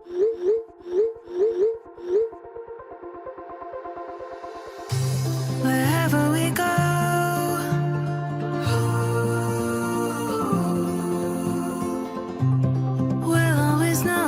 Wherever we go, we'll always know.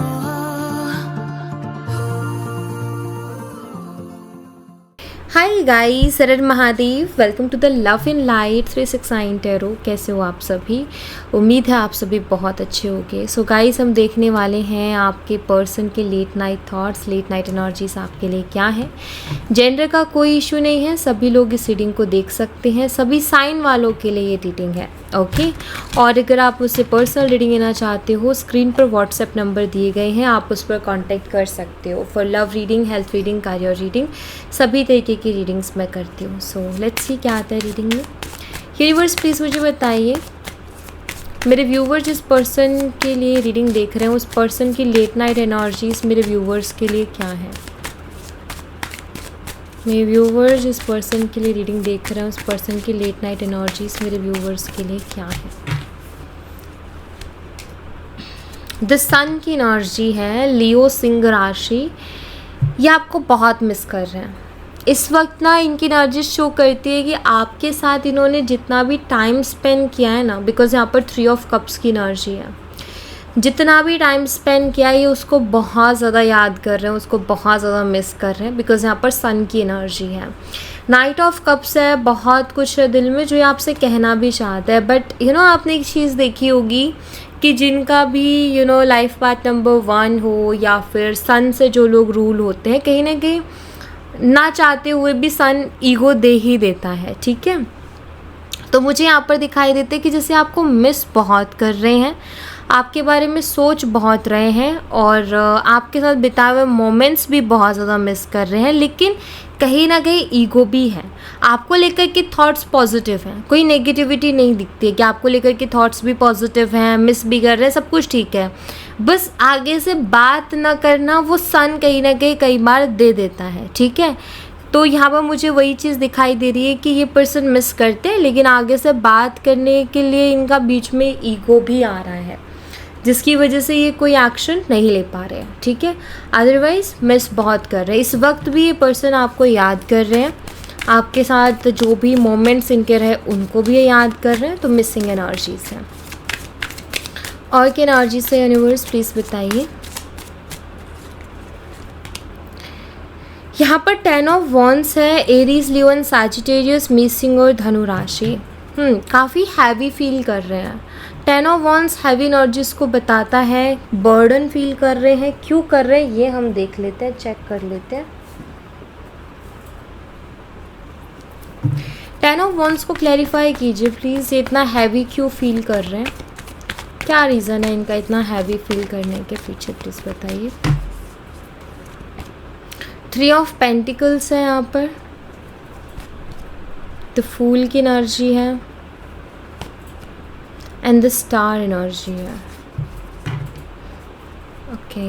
Hi guys, सरर Mahadev, welcome to the love in light 369 tarot. कैसे हो आप सभी? उम्मीद है आप सभी बहुत अच्छे होंगे। सो गाइस, हम देखने वाले हैं आपके पर्सन के late night thoughts, late night energies आपके लिए क्या है। जेंडर का कोई इशू नहीं है, सभी लोग इस रीडिंग को देख सकते हैं, सभी साइन वालों के लिए ये रीडिंग है, ओके। और अगर आप उससे पर्सनल रीडिंग लेना चाहते हो, स्क्रीन पर व्हाट्सएप नंबर दिए गए हैं, आप उस पर कांटेक्ट कर सकते हो for love reading, health reading, career reading, सभी तरीके की रीडिंग्स मैं करती हूँ। सो लेट्स सी क्या आता है रीडिंग में। यूनिवर्स प्लीज़ मुझे बताइए, मेरे व्यूवर जिस पर्सन के लिए रीडिंग देख रहे हैं, उस पर्सन की लेट नाइट एनर्जीज मेरे व्यूवर्स के लिए क्या है। मेरे व्यूवर जिस पर्सन के लिए रीडिंग देख रहे हैं, उस पर्सन की लेट नाइट एनर्जीज मेरे व्यूवर्स के लिए क्या है। द सन की एनर्जी है, लियो सिंह राशि। ये आपको बहुत मिस कर रहे हैं इस वक्त ना। इनकी एनर्जी शो करती है कि आपके साथ इन्होंने जितना भी टाइम स्पेंड किया है ना, बिकॉज यहाँ पर 3 ऑफ कप्स की एनर्जी है, जितना भी टाइम स्पेंड किया है ये उसको बहुत ज़्यादा याद कर रहे हैं, उसको बहुत ज़्यादा मिस कर रहे हैं, बिकॉज यहाँ पर सन की एनर्जी है। नाइट ऑफ कप्स है, बहुत कुछ है दिल में जो ये आपसे कहना भी चाहता है। बट आपने एक चीज़ देखी होगी कि जिनका भी लाइफ पार्ट नंबर 1 हो या फिर सन से जो लोग रूल होते हैं, कहीं ना कहीं ना चाहते हुए भी सन ईगो दे ही देता है, ठीक है। तो मुझे यहाँ पर दिखाई देते कि जैसे आपको मिस बहुत कर रहे हैं, आपके बारे में सोच बहुत रहे हैं और आपके साथ बिताए हुए मोमेंट्स भी बहुत ज़्यादा मिस कर रहे हैं, लेकिन कहीं ना कहीं ईगो भी है। आपको लेकर के थॉट्स पॉजिटिव हैं, कोई नेगेटिविटी नहीं दिखती है कि आपको लेकर के थॉट्स भी पॉजिटिव हैं, मिस भी कर रहे हैं, सब कुछ ठीक है। बस आगे से बात ना करना वो सन कहीं ना कहीं कई बार दे देता है, ठीक है। तो यहाँ पर मुझे वही चीज़ दिखाई दे रही है कि ये पर्सन मिस करते हैं, लेकिन आगे से बात करने के लिए इनका बीच में ईगो भी आ रहा है, जिसकी वजह से ये कोई एक्शन नहीं ले पा रहे हैं, ठीक है। अदरवाइज़ मिस बहुत कर रहे हैं। इस वक्त भी ये पर्सन आपको याद कर रहे हैं, आपके साथ जो भी मोमेंट्स इनके रहे उनको भी ये याद कर रहे हैं। तो मिसिंग एनर्जीज हैं। और क्या एनर्जीज है यूनिवर्स प्लीज़ बताइए। यहाँ पर 10 ऑफ वॉन्ड्स है, Aries, Leo and Sagittarius, missing और धनु राशि। काफ़ी हैवी फील कर रहे हैं। 10 ऑफ वॉन्ड्स हैवी एनर्जीज को बताता है, बर्डन फील कर रहे हैं। क्यों कर रहे हैं ये हम देख लेते हैं, चेक कर लेते हैं। 10 ऑफ वॉन्ड्स को क्लैरिफाई कीजिए प्लीज़, ये इतना हैवी क्यों फील कर रहे हैं, क्या रीज़न है इनका इतना हैवी फील करने के पीछे, प्लीज़ बताइए। 3 ऑफ पेंटिकल्स है यहाँ पर, द फूल की एनर्जी है एंड द स्टार एनर्जी है, ओके।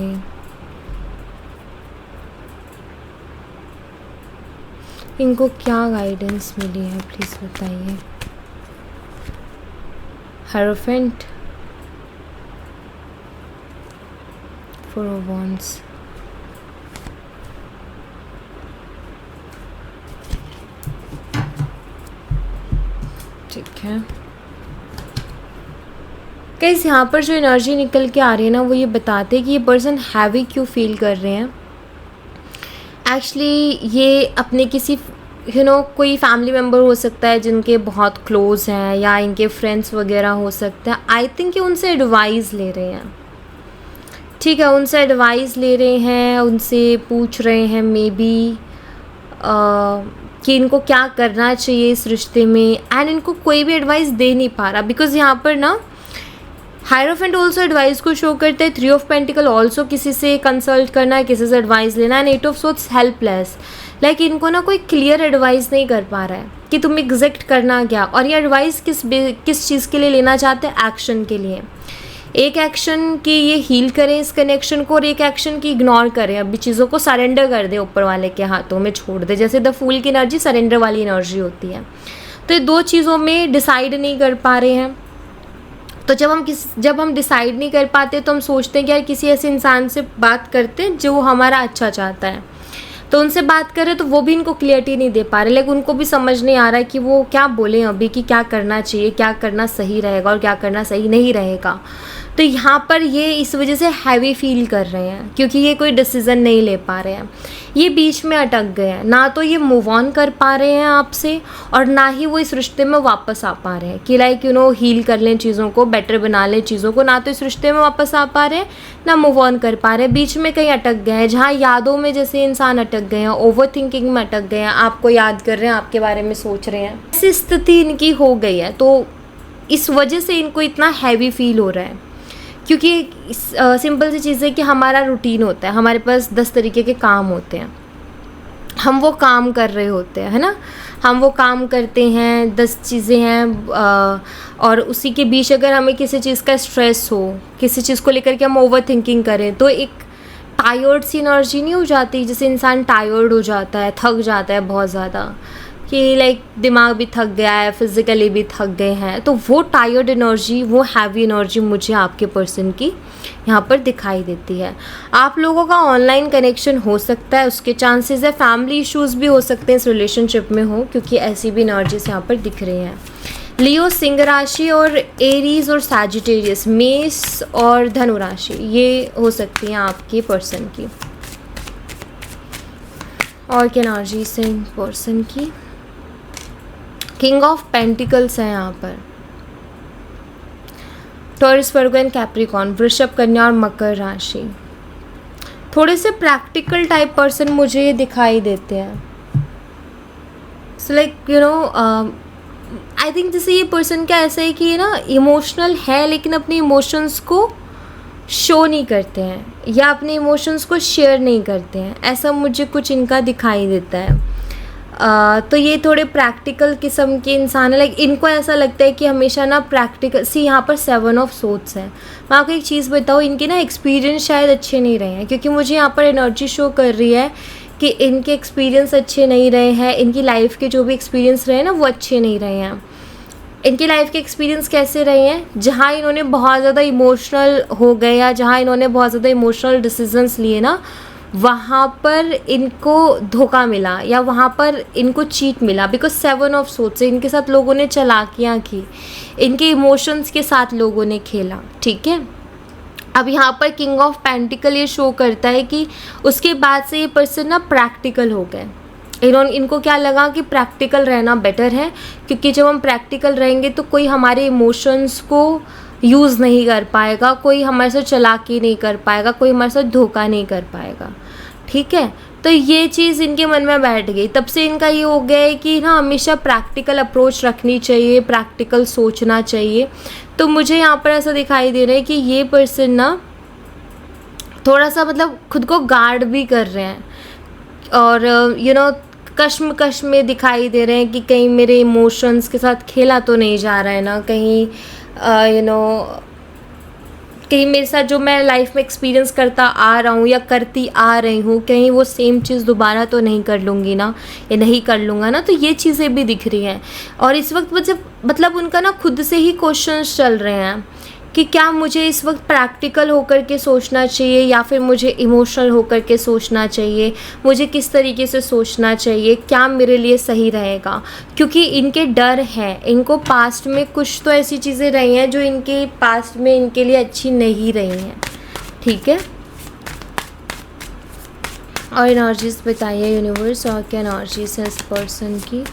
इनको क्या गाइडेंस मिली है प्लीज़ बताइए। हेरोफेंट, 4 ऑफ वॉन्ड्स, ठीक है। गाइस, यहाँ पर जो एनर्जी निकल के आ रही है ना, वो ये बताते हैं कि ये पर्सन हैवी क्यों फील कर रहे हैं। एक्चुअली ये अपने किसी कोई फैमिली मेम्बर हो सकता है जिनके बहुत क्लोज हैं, या इनके फ्रेंड्स वगैरह हो सकते हैं। आई थिंक ये उनसे एडवाइस ले रहे हैं, ठीक है, उनसे एडवाइस ले रहे हैं, उनसे पूछ रहे हैं मे बी कि इनको क्या करना चाहिए इस रिश्ते में। एंड इनको कोई भी एडवाइस दे नहीं पा रहा, बिकॉज यहाँ पर ना हायरोफेंट ऑल्सो एडवाइस को शो करते हैं। 3 ऑफ पेंटिकल ऑल्सो किसी से कंसल्ट करना है, किसी से एडवाइस लेना है। 8 ऑफ सोर्ड्स हेल्पलेस, लाइक इनको ना कोई क्लियर एडवाइस नहीं कर पा रहा है कि तुम एग्जैक्ट करना क्या। और ये एडवाइस किस चीज़ के लिए लेना चाहते हैं, एक्शन के लिए। एक एक्शन की ये हील करें इस कनेक्शन को, और एक एक्शन की इग्नोर करें, अभी चीज़ों को सरेंडर कर दे, ऊपर वाले के हाथों में छोड़ दे। जैसे द फूल की एनर्जी सरेंडर वाली एनर्जी होती है। तो ये 2 चीज़ों में डिसाइड नहीं कर पा रहे हैं। तो जब हम डिसाइड नहीं कर पाते तो हम सोचते हैं कि यार किसी ऐसे इंसान से बात करते हैं जो हमारा अच्छा चाहता है, तो उनसे बात करें तो वो भी इनको क्लियरिटी नहीं दे पा रहे, लेकिन उनको भी समझ नहीं आ रहा है कि वो क्या बोलें अभी, कि क्या करना चाहिए, क्या करना सही रहेगा और क्या करना सही नहीं रहेगा। तो यहाँ पर ये इस वजह से हैवी फील कर रहे हैं क्योंकि ये कोई डिसीज़न नहीं ले पा रहे हैं, ये बीच में अटक गए हैं। ना तो ये मूव ऑन कर पा रहे हैं आपसे और ना ही वो इस रिश्ते में वापस आ पा रहे हैं कि लाइक हील कर लें चीज़ों को, बेटर बना लें चीज़ों को। ना तो इस रिश्ते में वापस आ पा रहे हैं, ना मूव ऑन कर पा रहे हैं, बीच में कहीं अटक गए हैं, जहाँ यादों में जैसे इंसान अटक गए हैं, ओवर थिंकिंग में अटक गए हैं, आपको याद कर रहे हैं, आपके बारे में सोच रहे हैं, ऐसी स्थिति इनकी हो गई है। तो इस वजह से इनको इतना हैवी फील हो रहा है क्योंकि सिंपल सी चीज़ है कि हमारा रूटीन होता है, हमारे पास 10 तरीके के काम होते हैं, हम वो काम कर रहे होते हैं, है ना, हम वो काम करते हैं, 10 चीज़ें हैं, और उसी के बीच अगर हमें किसी चीज़ का स्ट्रेस हो, किसी चीज़ को लेकर के हम ओवर थिंकिंग करें तो एक टायर्ड सी एनर्जी नहीं हो जाती, जैसे इंसान टायर्ड हो जाता है, थक जाता है बहुत ज़्यादा, कि लाइक दिमाग भी थक गया है, फिज़िकली भी थक गए हैं। तो वो टायर्ड एनर्जी, वो हैवी एनर्जी मुझे आपके पर्सन की यहाँ पर दिखाई देती है। आप लोगों का ऑनलाइन कनेक्शन हो सकता है, उसके चांसेस है, फैमिली इश्यूज़ भी हो सकते हैं इस रिलेशनशिप में हो, क्योंकि ऐसी भी एनर्जीज यहाँ पर दिख रही हैं। लियो सिंह राशि और एरीज और सैजिटेरियस, मेष और धनु राशि, ये हो सकती हैं आपके पर्सन की। और क्या एनर्जी से पर्सन की, किंग ऑफ पेंटिकल्स है यहाँ पर, टॉरस, वर्गो एंड कैप्रिकॉर्न, वृषभ, कन्या और मकर राशि। थोड़े से प्रैक्टिकल टाइप पर्सन मुझे ये दिखाई देते हैं। सो लाइक आई थिंक जैसे ये पर्सन क्या ऐसा है कि ये ना इमोशनल है लेकिन अपने इमोशंस को शो नहीं करते हैं या अपने इमोशंस को शेयर नहीं करते हैं, ऐसा मुझे कुछ इनका दिखाई देता है। तो ये थोड़े प्रैक्टिकल किस्म के इंसान है, लाइक इनको ऐसा लगता है कि हमेशा ना प्रैक्टिकल यहाँ पर 7 ऑफ सोर्ड्स है। मैं आपको एक चीज़ बताऊँ, इनके ना एक्सपीरियंस शायद अच्छे नहीं रहे हैं, क्योंकि मुझे यहाँ पर एनर्जी शो कर रही है कि इनके एक्सपीरियंस अच्छे नहीं रहे हैं, इनकी लाइफ के जो भी एक्सपीरियंस रहे हैं ना वो अच्छे नहीं रहे हैं। इनकी लाइफ के एक्सपीरियंस कैसे रहे हैं, जहाँ इन्होंने बहुत ज़्यादा इमोशनल हो गए या जहाँ इन्होंने बहुत ज़्यादा इमोशनल डिसीजंस लिए ना, वहाँ पर इनको धोखा मिला या वहाँ पर इनको चीट मिला, बिकॉज 7 ऑफ सोर्ड्स से इनके साथ लोगों ने चालाकियाँ की, इनके इमोशंस के साथ लोगों ने खेला, ठीक है। अब यहाँ पर किंग ऑफ पेंटिकल ये शो करता है कि उसके बाद से ये पर्सन ना प्रैक्टिकल हो गए। इनको क्या लगा कि प्रैक्टिकल रहना बेटर है, क्योंकि जब हम प्रैक्टिकल रहेंगे तो कोई हमारे इमोशंस को यूज़ नहीं कर पाएगा, कोई हमारे साथ चालाकी नहीं कर पाएगा, कोई हमारे साथ धोखा नहीं कर पाएगा, ठीक है। तो ये चीज़ इनके मन में बैठ गई, तब से इनका ये हो गया है कि ना हमेशा प्रैक्टिकल अप्रोच रखनी चाहिए, प्रैक्टिकल सोचना चाहिए। तो मुझे यहाँ पर ऐसा दिखाई दे रहा है कि ये पर्सन ना थोड़ा सा मतलब खुद को गार्ड भी कर रहे हैं और कश्मकश में दिखाई दे रहे हैं कि कहीं मेरे इमोशंस के साथ खेला तो नहीं जा रहा है ना, कहीं कहीं मेरे साथ जो मैं लाइफ में एक्सपीरियंस करता आ रहा हूँ या करती आ रही हूँ, कहीं वो सेम चीज़ दोबारा तो नहीं कर लूँगी ना, या नहीं कर लूँगा ना। तो ये चीज़ें भी दिख रही हैं और इस वक्त मतलब उनका ना खुद से ही क्वेश्चंस चल रहे हैं कि क्या मुझे इस वक्त प्रैक्टिकल होकर के सोचना चाहिए या फिर मुझे इमोशनल होकर के सोचना चाहिए, मुझे किस तरीके से सोचना चाहिए, क्या मेरे लिए सही रहेगा। क्योंकि इनके डर है, इनको पास्ट में कुछ तो ऐसी चीज़ें रही हैं जो इनके पास्ट में इनके लिए अच्छी नहीं रही हैं, ठीक है। और एनर्जीज बताइए यूनिवर्स, और क्या एनर्जीज है इस पर्सन की।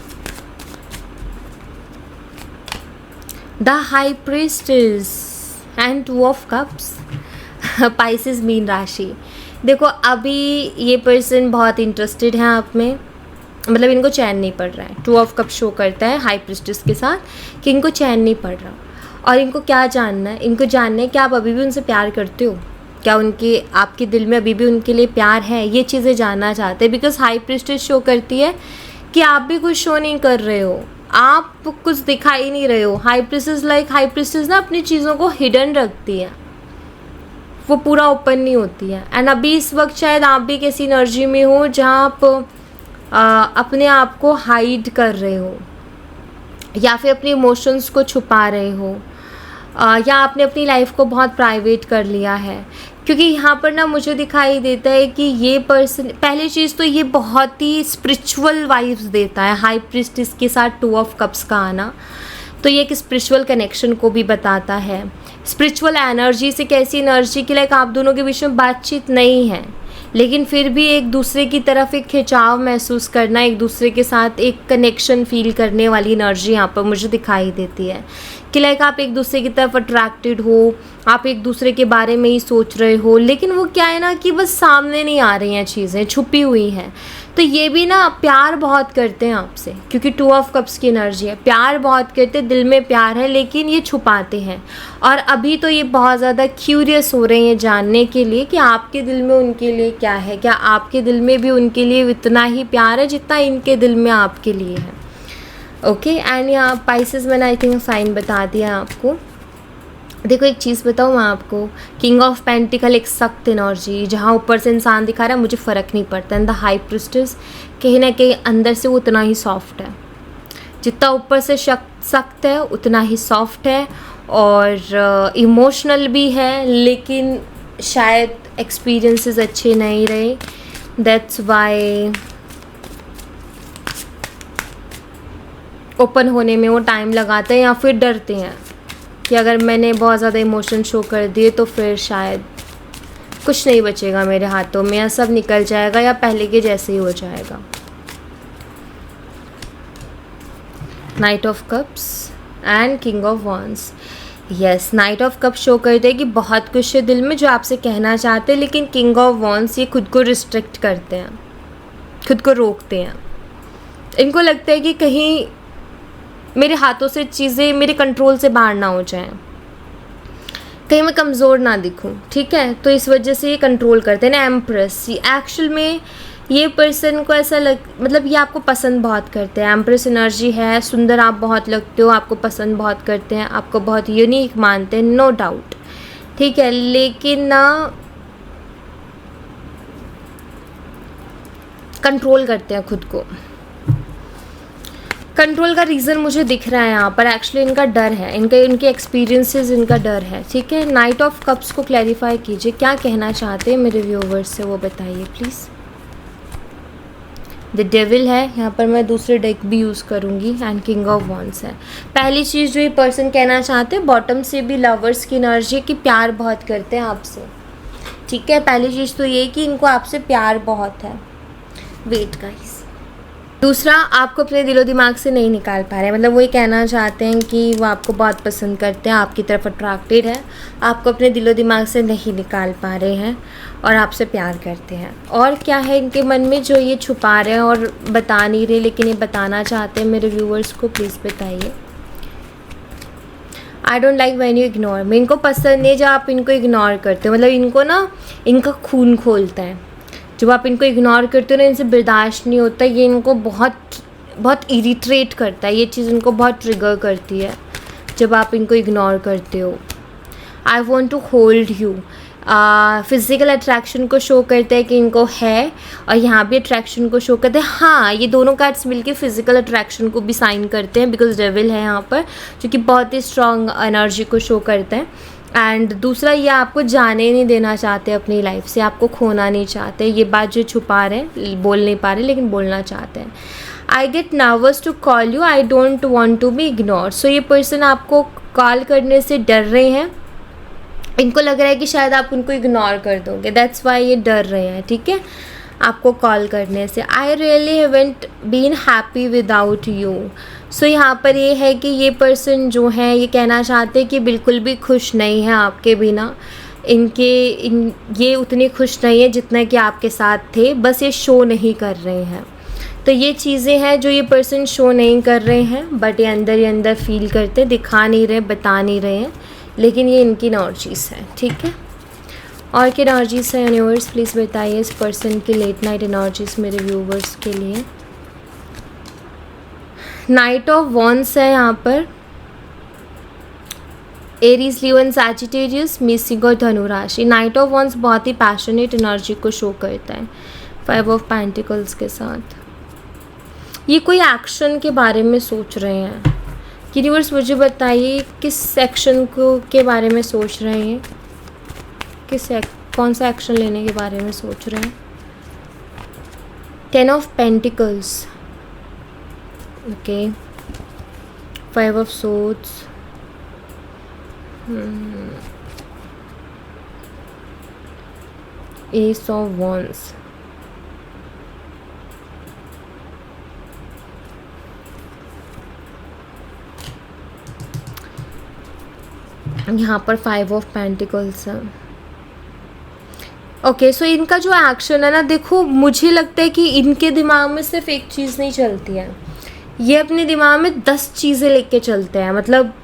The high priestess and 2 of cups, Pisces mean राशि। देखो अभी ये पर्सन बहुत इंटरेस्टेड है आप में, मतलब इनको चैन नहीं पड़ रहा है। 2 ऑफ कप शो करता है हाई प्रीस्टेस के साथ कि इनको चैन नहीं पड़ रहा। और इनको क्या जानना है, इनको जानना है कि आप अभी भी उनसे प्यार करते हो, क्या उनके आपके दिल में अभी भी उनके लिए प्यार है, ये चीज़ें जानना चाहते हैं। बिकॉज हाई प्रीस्टेस शो करती है कि आप भी कुछ शो नहीं कर रहे हो, आप कुछ दिखाई नहीं रहे हो। हाई प्रीस्टेस ना अपनी चीज़ों को हिडन रखती है, वो पूरा ओपन नहीं होती है। एंड अभी इस वक्त शायद आप भी किसी एनर्जी में हो जहाँ आप अपने आप को हाइड कर रहे हो या फिर अपने इमोशंस को छुपा रहे हो। या आपने अपनी लाइफ को बहुत प्राइवेट कर लिया है, क्योंकि यहाँ पर ना मुझे दिखाई देता है कि ये पर्सन, पहली चीज़ तो ये बहुत ही स्पिरिचुअल वाइब्स देता है। हाई प्रीस्टेस के साथ 2 ऑफ कप्स का आना, तो ये एक स्पिरिचुअल कनेक्शन को भी बताता है। स्पिरिचुअल एनर्जी से कैसी एनर्जी की, लाइक आप दोनों के बीच में बातचीत नहीं है, लेकिन फिर भी एक दूसरे की तरफ एक खिंचाव महसूस करना, एक दूसरे के साथ एक कनेक्शन फील करने वाली एनर्जी यहाँ पर मुझे दिखाई देती है कि लाइक आप एक दूसरे की तरफ अट्रैक्टेड हो, आप एक दूसरे के बारे में ही सोच रहे हो, लेकिन वो क्या है ना कि बस सामने नहीं आ रही हैं, चीज़ें छुपी हुई हैं। तो ये भी ना प्यार बहुत करते हैं आपसे, क्योंकि 2 ऑफ कप्स की एनर्जी है, प्यार बहुत करते हैं, दिल में प्यार है, लेकिन ये छुपाते हैं। और अभी तो ये बहुत ज़्यादा क्यूरियस हो रहे हैं जानने के लिए कि आपके दिल में उनके लिए क्या है, क्या आपके दिल में भी उनके लिए इतना ही प्यार है जितना इनके दिल में आपके लिए है। ओके, एंड यहाँ पाइसेस मैंने आई थिंक साइन बता दिया आपको। देखो एक चीज़ बताऊँ मैं आपको, किंग ऑफ पेंटिकल एक सख्त एनर्जी, जहाँ ऊपर से इंसान दिखा रहा है मुझे फ़र्क नहीं पड़ता, एंड द हाई प्रीस्टेस कहीं ना कहीं अंदर से वो उतना ही सॉफ्ट है, जितना ऊपर से सख्त है उतना ही सॉफ्ट है, और इमोशनल भी है, लेकिन शायद एक्सपीरियंसेस अच्छे नहीं रहे, दैट्स वाई ओपन होने में वो टाइम लगाते हैं, या फिर डरते हैं कि अगर मैंने बहुत ज़्यादा इमोशन शो कर दिए तो फिर शायद कुछ नहीं बचेगा मेरे हाथों में, या सब निकल जाएगा, या पहले के जैसे ही हो जाएगा। Night of cups and king of wands. Yes, night of cups show करते हैं कि बहुत कुछ है दिल में जो आपसे कहना चाहते हैं, लेकिन किंग ऑफ वॉन्ड्स ये खुद को रिस्ट्रिक्ट करते हैं, खुद को रोकते हैं। इनको लगता है कि कहीं मेरे हाथों से चीज़ें मेरे कंट्रोल से बाहर ना हो जाएं, कहीं मैं कमज़ोर ना दिखूं, ठीक है, तो इस वजह से ये कंट्रोल करते हैं ना। एम्प्रेस, एक्चुअल में ये पर्सन को ऐसा मतलब ये आपको पसंद बहुत करते हैं, एम्प्रेस एनर्जी है, सुंदर आप बहुत लगते हो, आपको पसंद बहुत करते हैं, आपको बहुत यूनिक मानते हैं, नो डाउट, ठीक है, लेकिन ना कंट्रोल करते हैं खुद को। कंट्रोल का रीज़न मुझे दिख रहा है यहाँ पर, एक्चुअली इनका डर है, इनके एक्सपीरियंसेस, इनका डर है, ठीक है। नाइट ऑफ कप्स को क्लैरिफाई कीजिए, क्या कहना चाहते हैं मेरे व्यूवर्स से वो बताइए प्लीज़। द डेविल है यहाँ पर, मैं दूसरे डेक भी यूज़ करूँगी, एंड किंग ऑफ वॉन्ड्स है। पहली चीज़ जो ये पर्सन कहना चाहते हैं, बॉटम से भी लवर्स की एनर्जी कि प्यार बहुत करते हैं आपसे, ठीक है। पहली चीज़ तो ये कि इनको आपसे प्यार बहुत है। वेट गाइस, दूसरा आपको अपने दिलो दिमाग से नहीं निकाल पा रहे हैं, मतलब वो ये कहना चाहते हैं कि वो आपको बहुत पसंद करते हैं, आपकी तरफ अट्रैक्टेड है, आपको अपने दिलो दिमाग से नहीं निकाल पा रहे हैं, और आपसे प्यार करते हैं। और क्या है इनके मन में जो ये छुपा रहे हैं और बता नहीं रहे, लेकिन ये बताना चाहते हैं मेरे व्यूवर्स को, प्लीज़ बताइए। I don't like when you ignore me, इनको पसंद नहीं जब आप इनको इग्नोर करते हो, मतलब इनको ना इनका खून खोलता है जब आप इनको इग्नोर करते हो ना, इनसे बर्दाश्त नहीं होता, ये इनको बहुत बहुत इरिट्रेट करता है, ये चीज़ इनको बहुत ट्रिगर करती है जब आप इनको इग्नोर करते हो। I want to hold you, physical attraction को शो करता है कि इनको है, और यहाँ भी अट्रैक्शन को शो करते हैं। हाँ, ये दोनों कार्ड्स मिलके फिज़िकल अट्रैक्शन को भी साइन करते हैं, बिकॉज डेविल है यहाँ पर, जो कि बहुत ही स्ट्रॉन्ग एनर्जी को शो करते हैं। एंड दूसरा, ये आपको जाने नहीं देना चाहते अपनी लाइफ से, आपको खोना नहीं चाहते, ये बात जो छुपा रहे हैं, बोल नहीं पा रहे लेकिन बोलना चाहते हैं। I get nervous to call you, I don't want to be ignore. So ये पर्सन आपको कॉल करने से डर रहे हैं, इनको लग रहा है कि शायद आप उनको इग्नोर कर दोगे, दैट्स वाई ये डर रहे हैं, ठीक है, आपको कॉल करने से। I really haven't been happy without you. So यहाँ पर ये है कि ये पर्सन जो है ये कहना चाहते हैं कि बिल्कुल भी खुश नहीं है आपके बिना, ये उतने खुश नहीं है जितना कि आपके साथ थे, बस ये शो नहीं कर रहे हैं। तो ये चीज़ें हैं जो ये पर्सन शो नहीं कर रहे हैं, बट ये अंदर ही अंदर फील करते, दिखा नहीं रहे, बता नहीं रहे हैं, लेकिन ये इनकी एनर्जीज है, ठीक है। और क्या एनर्जीज है यूनिवर्स, प्लीज़ बताइए इस पर्सन की लेट नाइट एनर्जीज मेरे व्यूवर्स के लिए। नाइट ऑफ वॉन्ड्स है यहाँ पर, Aries, Leo and Sagittarius, missing और धनु राशि। नाइट ऑफ वॉन्ड्स बहुत ही पैशनेट एनर्जी को शो करता है 5 ऑफ पेंटिकल्स के साथ। ये कोई एक्शन के बारे में सोच रहे हैं, यूनिवर्स मुझे बताइए किस सेक्शन को के बारे में सोच रहे हैं, कौन सा एक्शन लेने के बारे में सोच रहे हैं। 10 of pentacles, okay, 5 of swords, S of wands, यहाँ पर 5 ऑफ पेंटिकल्स है। ओके, सो इनका जो एक्शन है ना, देखो मुझे लगता है कि इनके दिमाग में सिर्फ एक चीज़ नहीं चलती है, ये अपने दिमाग में 10 चीज़ें लेके चलते हैं। मतलब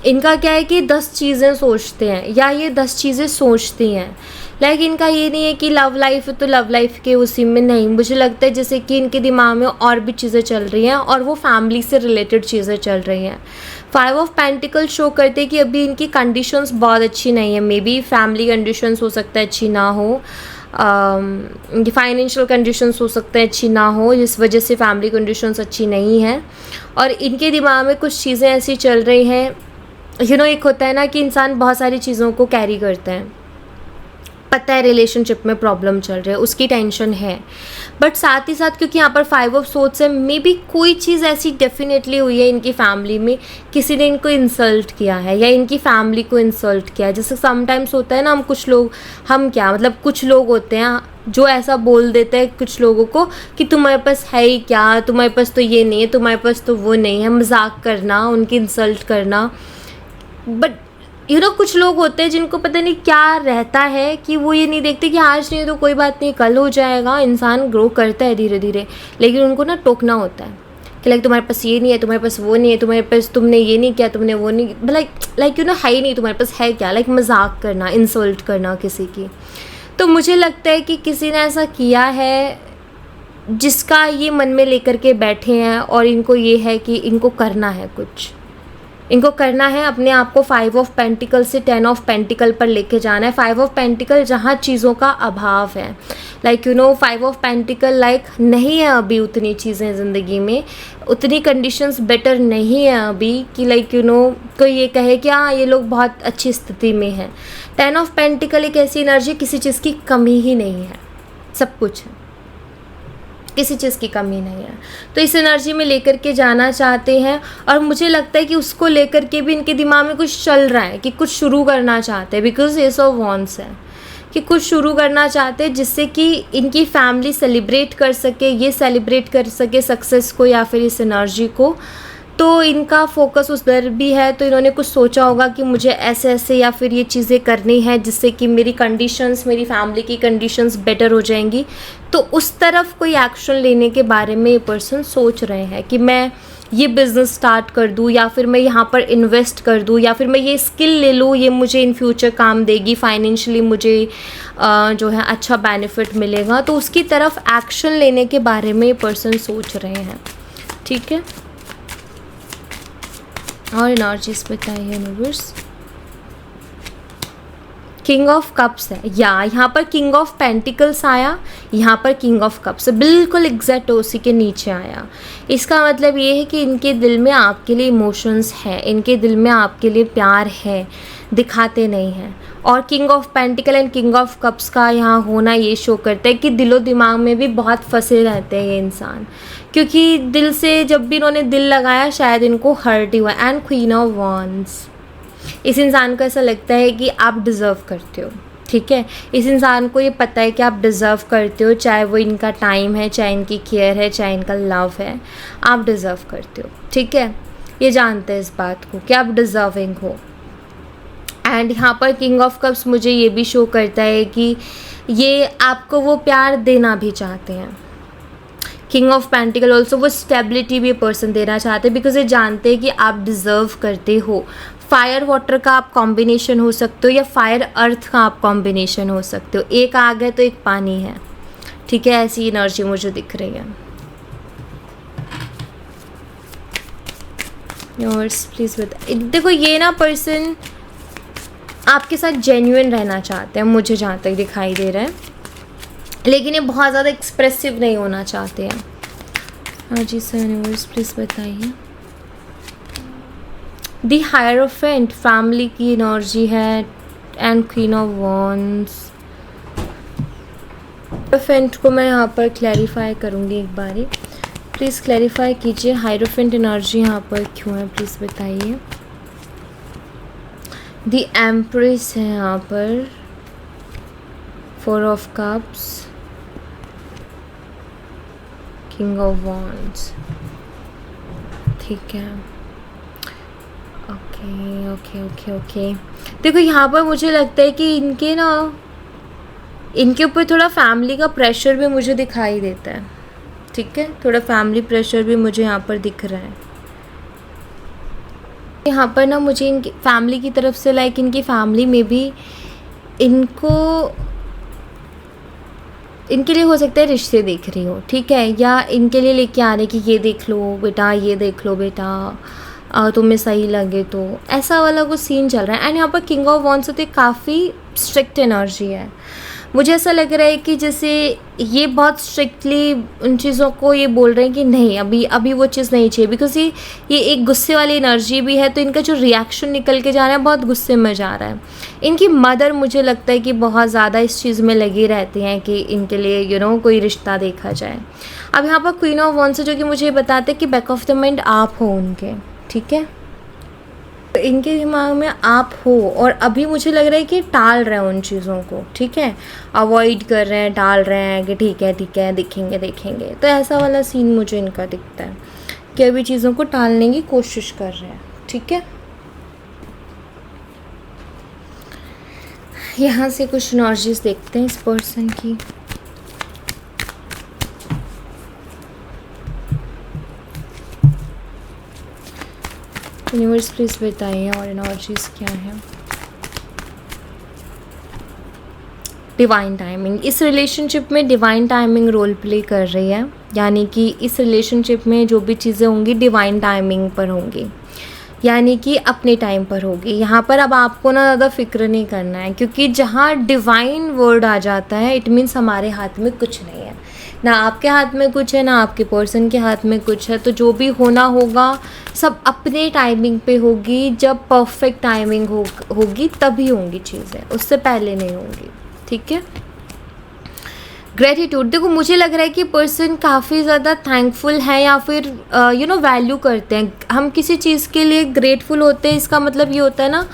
इनका क्या है कि 10 चीज़ें सोचते हैं या ये 10 चीज़ें सोचती हैं। लाइक इनका ये नहीं है कि लव लाइफ है तो लव लाइफ के उसी में नहीं, मुझे लगता है जैसे कि इनके दिमाग में और भी चीज़ें चल रही हैं और वो फैमिली से रिलेटेड चीज़ें चल रही हैं। 5 ऑफ पेंटिकल शो करते हैं कि अभी इनकी कंडीशंस बहुत अच्छी नहीं है, मे बी फैमिली कंडीशंस हो सकता है अच्छी ना हो, इनकी फाइनेंशियल कंडीशंस हो सकते हैं अच्छी ना हो, जिस वजह से फैमिली कंडीशंस अच्छी नहीं है। और इनके दिमाग में कुछ चीज़ें ऐसी चल रही हैं, एक होता है ना कि इंसान बहुत सारी चीज़ों को कैरी करता है, पता है रिलेशनशिप में प्रॉब्लम चल रही है, उसकी टेंशन है, बट साथ ही साथ क्योंकि यहाँ पर 5 ऑफ सोर्ड्स है, मे बी कोई चीज़ ऐसी डेफिनेटली हुई है इनकी फैमिली में, किसी ने इनको इंसल्ट किया है या इनकी फैमिली को इंसल्ट किया है। जैसे समटाइम्स होता है ना, कुछ लोग होते हैं जो ऐसा बोल देते हैं कुछ लोगों को कि तुम्हारे पास है ही क्या, तुम्हारे पास तो ये नहीं है, तुम्हारे पास तो वो नहीं है, मजाक करना, उनकी इंसल्ट करना। बट कुछ लोग होते हैं जिनको पता नहीं क्या रहता है कि वो ये नहीं देखते कि आज नहीं तो कोई बात नहीं, कल हो जाएगा। इंसान ग्रो करता है धीरे धीरे, लेकिन उनको ना टोकना होता है कि लाइक तुम्हारे पास ये नहीं है, तुम्हारे पास वो नहीं है, तुम्हारे पास तुमने ये नहीं किया, तुमने वो नहीं, लाइक है ही नहीं, तुम्हारे पास है क्या, लाइक मजाक करना, इंसल्ट करना किसी की। तो मुझे लगता है कि किसी ने ऐसा किया है जिसका ये मन में लेकर के बैठे हैं और इनको ये है कि इनको करना है कुछ, इनको करना है अपने आप को 5 ऑफ पेंटिकल से 10 ऑफ पेंटिकल पर लेके जाना है। 5 ऑफ पेंटिकल जहाँ चीज़ों का अभाव है, लाइक 5 ऑफ पेंटिकल लाइक नहीं है अभी उतनी चीज़ें ज़िंदगी में, उतनी कंडीशंस बेटर नहीं है अभी कि लाइक कोई ये कहे कि हाँ ये लोग बहुत अच्छी स्थिति में हैं। 10 ऑफ पेंटिकल एक ऐसी एनर्जी, किसी चीज़ की कमी ही नहीं है, सब कुछ है, किसी चीज़ की कमी नहीं है। तो इस एनर्जी में लेकर के जाना चाहते हैं और मुझे लगता है कि उसको लेकर के भी इनके दिमाग में कुछ चल रहा है कि कुछ शुरू करना चाहते हैं, बिकॉज एस ऑफ वॉन्ड्स है कि कुछ शुरू करना चाहते हैं जिससे कि इनकी फैमिली सेलिब्रेट कर सके, ये सेलिब्रेट कर सके सक्सेस को या फिर इस एनर्जी को। तो इनका फोकस उस दर भी है, तो इन्होंने कुछ सोचा होगा कि मुझे ऐसे ऐसे या फिर ये चीज़ें करनी है जिससे कि मेरी कंडीशंस, मेरी फैमिली की कंडीशंस बेटर हो जाएंगी। तो उस तरफ कोई एक्शन लेने के बारे में ये पर्सन सोच रहे हैं कि मैं ये बिज़नेस स्टार्ट कर दूँ या फिर मैं यहाँ पर इन्वेस्ट कर दूँ या फिर मैं ये स्किल ले लूँ, ये मुझे इन फ्यूचर काम देगी, फाइनेंशियली मुझे जो है अच्छा बेनिफिट मिलेगा। तो उसकी तरफ एक्शन लेने के बारे में ये पर्सन सोच रहे हैं, ठीक है। और एनर्जीज बताइए यूनिवर्स। किंग ऑफ कप्स है, या यहाँ पर किंग ऑफ पेंटिकल्स आया, यहाँ पर किंग ऑफ कप्स बिल्कुल एग्जैक्ट उसी के नीचे आया। इसका मतलब ये है कि इनके दिल में आपके लिए इमोशंस है, इनके दिल में आपके लिए प्यार है, दिखाते नहीं हैं। और king of pentacle and king of cups का यहाँ होना ये शो करता है कि दिलो दिमाग में भी बहुत फंसे रहते हैं ये इंसान, क्योंकि दिल से जब भी इन्होंने दिल लगाया शायद इनको हर्ट ही हुआ। एंड क्वीन ऑफ वॉन्ड्स, इस इंसान को ऐसा लगता है कि आप डिज़र्व करते हो, ठीक है। इस इंसान को ये पता है कि आप डिज़र्व करते हो, चाहे वो इनका टाइम है, चाहे इनकी केयर है, चाहे इनका लव है, आप डिज़र्व करते हो, ठीक है। ये जानते हैं इस बात को कि आप डिज़र्विंग हो। एंड यहाँ पर किंग ऑफ कप्स मुझे ये भी शो करता है कि ये आपको वो प्यार देना भी चाहते हैं। किंग ऑफ पेंटिकल ऑल्सो वो स्टेबिलिटी भी पर्सन देना चाहते हैं, बिकॉज ये जानते हैं कि आप डिज़र्व करते हो। फायर वाटर का आप कॉम्बिनेशन हो सकते हो या फायर अर्थ का आप कॉम्बिनेशन हो सकते हो, एक आग है तो एक पानी है, ठीक है। ऐसी एनर्जी मुझे दिख रही है। योर्स प्लीज़ बता। देखो ये ना पर्सन आपके साथ जेन्युइन रहना चाहते हैं, मुझे जहाँ तक दिखाई दे रहा है, लेकिन ये बहुत ज़्यादा एक्सप्रेसिव नहीं होना चाहते हैं। हाँ जी सर, यूनिवर्स प्लीज़ बताइए। द हायरोफेंट फैमिली की एनर्जी है and queen of wands. Hierophant को मैं यहाँ पर क्लैरिफाई करूँगी एक बारी, प्लीज़ क्लैरिफाई कीजिए हायरोफेंट एनर्जी यहाँ पर क्यों है, प्लीज़ बताइए। द एम्प्रेस है यहाँ पर, 4 of cups, king of wands, ठीक है। ओके ओके ओके ओके, देखो यहाँ पर मुझे लगता है कि इनके ऊपर थोड़ा फैमिली का प्रेशर भी मुझे दिखाई देता है, ठीक है। थोड़ा फैमिली प्रेशर भी मुझे यहाँ पर दिख रहा है। यहाँ पर ना मुझे इनकी फैमिली की तरफ से लाइक इनकी फैमिली में भी इनके लिए हो सकता है रिश्ते देख रही हो, ठीक है, या इनके लिए लेके आ रहे कि ये देख लो बेटा, ये देख लो बेटा, तुम्हें सही लगे तो, ऐसा वाला कुछ सीन चल रहा है। एंड यहाँ पर किंग ऑफ वॉन्ड्स होते काफ़ी स्ट्रिक्ट एनर्जी है। मुझे ऐसा लग रहा है कि जैसे ये बहुत स्ट्रिक्टली उन चीज़ों को ये बोल रहे हैं कि नहीं, अभी वो चीज़ नहीं चाहिए, बिकॉज ये एक गुस्से वाली एनर्जी भी है, तो इनका जो रिएक्शन निकल के जा रहा है बहुत गुस्से में जा रहा है। इनकी मदर मुझे लगता है कि बहुत ज़्यादा इस चीज़ में लगी रहती हैं कि इनके लिए कोई रिश्ता देखा जाए। अब यहाँ पर क्वीन ऑफ वॉन्ड्स जो कि मुझे बताते हैं कि बैक ऑफ द माइंड आप हो उनके, ठीक है, तो इनके दिमाग में आप हो, और अभी मुझे लग रहा है कि टाल रहे हैं उन चीज़ों को, ठीक है, अवॉइड कर रहे हैं, टाल रहे हैं कि ठीक है देखेंगे, तो ऐसा वाला सीन मुझे इनका दिखता है कि अभी चीज़ों को टालने की कोशिश कर रहे हैं, ठीक है। यहाँ से कुछ एनर्जीज देखते हैं इस पर्सन की। यूनिवर्स प्लीज बताइए और एनर्जीज क्या है। डिवाइन टाइमिंग, इस रिलेशनशिप में डिवाइन टाइमिंग रोल प्ले कर रही है, यानी कि इस रिलेशनशिप में जो भी चीज़ें होंगी डिवाइन टाइमिंग पर होंगी, यानी कि अपने टाइम पर होगी। यहाँ पर अब आपको ना ज़्यादा फिक्र नहीं करना है, क्योंकि जहाँ डिवाइन वर्ड आ जाता है इट मीन्स हमारे हाथ में कुछ नहीं है, ना आपके हाथ में कुछ है, ना आपके पर्सन के हाथ में कुछ है। तो जो भी होना होगा सब अपने टाइमिंग पे होगी, जब परफेक्ट टाइमिंग होगी तभी होंगी चीज़ें, उससे पहले नहीं होंगी, ठीक है। ग्रेटिट्यूड, देखो मुझे लग रहा है कि पर्सन काफ़ी ज़्यादा थैंकफुल है या फिर वैल्यू करते हैं। हम किसी चीज़ के लिए ग्रेटफुल होते हैं, इसका मतलब ये होता है ना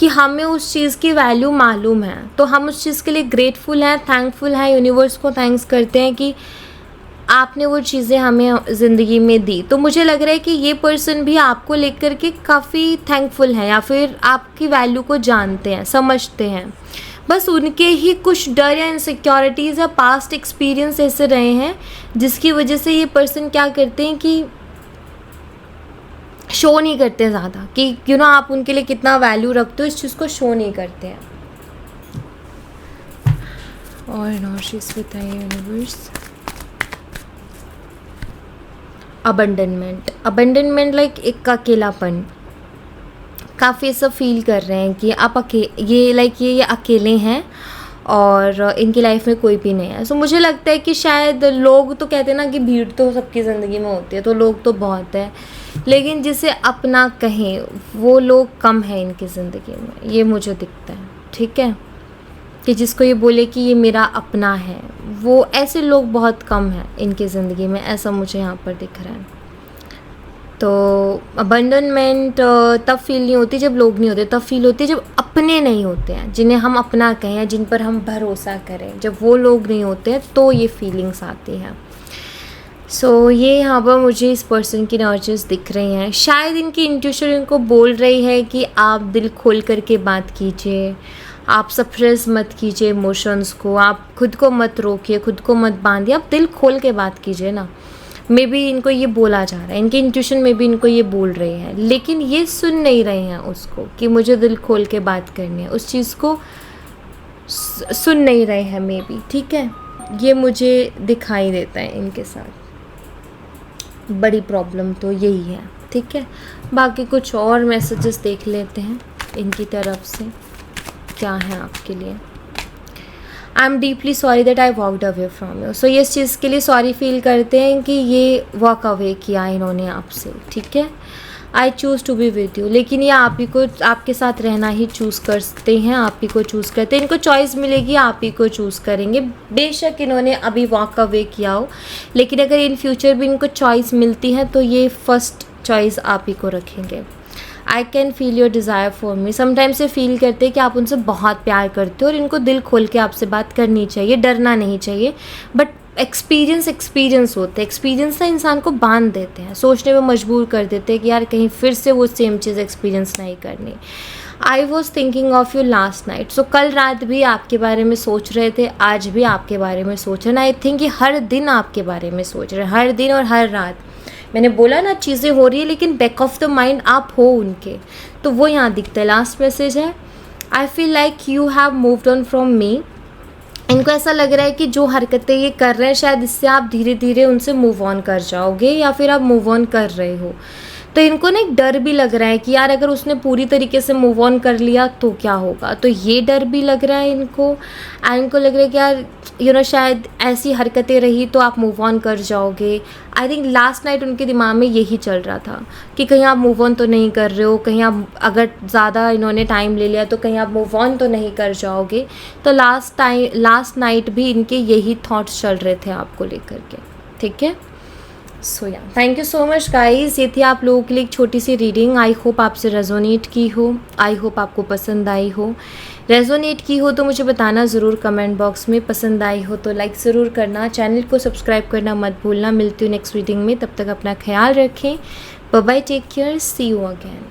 कि हमें उस चीज़ की वैल्यू मालूम है, तो हम उस चीज़ के लिए ग्रेटफुल हैं, थैंकफुल हैं, यूनिवर्स को थैंक्स करते हैं कि आपने वो चीज़ें हमें ज़िंदगी में दी। तो मुझे लग रहा है कि ये पर्सन भी आपको लेकर के काफ़ी थैंकफुल है या फिर आपकी वैल्यू को जानते हैं, समझते हैं। बस उनके ही कुछ डर या इनसिक्योरिटीज़ या पास्ट एक्सपीरियंस ऐसे रहे हैं जिसकी वजह से ये पर्सन क्या करते हैं कि शो नहीं करते ज़्यादा कि आप उनके लिए कितना वैल्यू रखते हो, इस चीज़ को शो नहीं करते हैं। और एनर्जीज बताइए यूनिवर्स। अबंडनमेंट लाइक एक अकेलापन, काफ़ी ऐसा फील कर रहे हैं कि आप ये अकेले हैं और इनकी लाइफ में कोई भी नहीं है। सो मुझे लगता है कि शायद लोग तो कहते हैं ना कि भीड़ तो सबकी ज़िंदगी में होती है, तो लोग तो बहुत है, लेकिन जिसे अपना कहें वो लोग कम है इनकी ज़िंदगी में, ये मुझे दिखता है, ठीक है, कि जिसको ये बोले कि ये मेरा अपना है, वो ऐसे लोग बहुत कम हैं इनकी ज़िंदगी में, ऐसा मुझे यहाँ पर दिख रहा है। तो अबंडनमेंट तब फील नहीं होती जब लोग नहीं होते, तब फील होती है जब अपने नहीं होते हैं, जिन्हें हम अपना कहें, जिन पर हम भरोसा करें, जब वो लोग नहीं होते हैं तो ये फीलिंग्स आती हैं। सो ये यहाँ पर मुझे इस पर्सन की एनर्जीज दिख रही हैं। शायद इनकी इंट्यूशन इनको बोल रही है कि आप दिल खोल करके बात कीजिए, आप सप्रेस मत कीजिए इमोशंस को, आप खुद को मत रोकिए, खुद को मत बांधिए, आप दिल खोल के बात कीजिए ना। मे बी इनको ये बोला जा रहा है, इनकी इंट्यूशन में भी इनको ये बोल रही है, लेकिन ये सुन नहीं रहे हैं उसको कि मुझे दिल खोल के बात करनी है, उस चीज़ को सुन नहीं रहे हैं मे बी, ठीक है। ये मुझे दिखाई देता है इनके साथ, बड़ी प्रॉब्लम तो यही है, ठीक है। बाकी कुछ और मैसेजेस देख लेते हैं इनकी तरफ से क्या है आपके लिए। I am deeply sorry that I walked away from you. So ये इस चीज़ के लिए सॉरी फील करते हैं कि ये वॉक अवे किया इन्होंने आपसे, ठीक है। I choose to be with you, लेकिन ये आप ही को आपके साथ रहना ही चूज़ करते हैं, आप ही को चूज़ करते हैं। इनको चॉइस मिलेगी, आप ही को चूज़ करेंगे। बेशक इन्होंने अभी वॉक अवे किया हो, लेकिन अगर इन फ्यूचर भी इनको चॉइस मिलती है तो ये फर्स्ट चॉइस आप ही को रखेंगे। I can feel your desire for me, sometimes ये फील करते हैं कि आप उनसे बहुत प्यार करते हो और इनको दिल खोल के आपसे बात करनी चाहिए, डरना नहीं चाहिए। बट एक्सपीरियंस होते हैं, एक्सपीरियंस ना इंसान को बांध देते हैं, सोचने में मजबूर कर देते हैं कि यार कहीं फिर से वो सेम चीज़ एक्सपीरियंस नहीं करनी। I was thinking of you last night, so कल रात भी आपके बारे में सोच रहे थे, आज भी आपके बारे में सोच रहे हैं। आई थिंक ये हर दिन आपके बारे में सोच रहे हैं, हर दिन और हर रात। मैंने बोला ना चीज़ें हो रही है, लेकिन बैक ऑफ द माइंड आप हो उनके, तो वो यहाँ दिखता है। लास्ट मैसेज है, I feel like you have moved on from me. इनको ऐसा लग रहा है कि जो हरकतें ये कर रहे हैं शायद इससे आप धीरे धीरे उनसे मूव ऑन कर जाओगे, या फिर आप मूव ऑन कर रहे हो। तो इनको ना एक डर भी लग रहा है कि यार अगर उसने पूरी तरीके से मूव ऑन कर लिया तो क्या होगा, तो ये डर भी लग रहा है इनको। एंड इनको लग रहा है कि यार शायद ऐसी हरकतें रही तो आप मूव ऑन कर जाओगे। आई थिंक लास्ट नाइट उनके दिमाग में यही चल रहा था कि कहीं आप मूव ऑन तो नहीं कर रहे हो, कहीं आप अगर ज़्यादा इन्होंने टाइम ले लिया तो कहीं आप मूव ऑन तो नहीं कर जाओगे। तो लास्ट नाइट भी इनके यही थॉट्स चल रहे थे आपको लेकर के, ठीक है। सो या thank you so much guys, ये थी आप लोगों के लिए एक छोटी सी रीडिंग। आई होप आपसे रेजोनेट की हो, आई होप आपको पसंद आई हो। रेजोनेट की हो तो मुझे बताना ज़रूर कमेंट बॉक्स में, पसंद आई हो तो लाइक ज़रूर करना, चैनल को सब्सक्राइब करना मत भूलना। मिलती हूँ नेक्स्ट रीडिंग में, तब तक अपना ख्याल रखें। Bye bye, take care, see you again.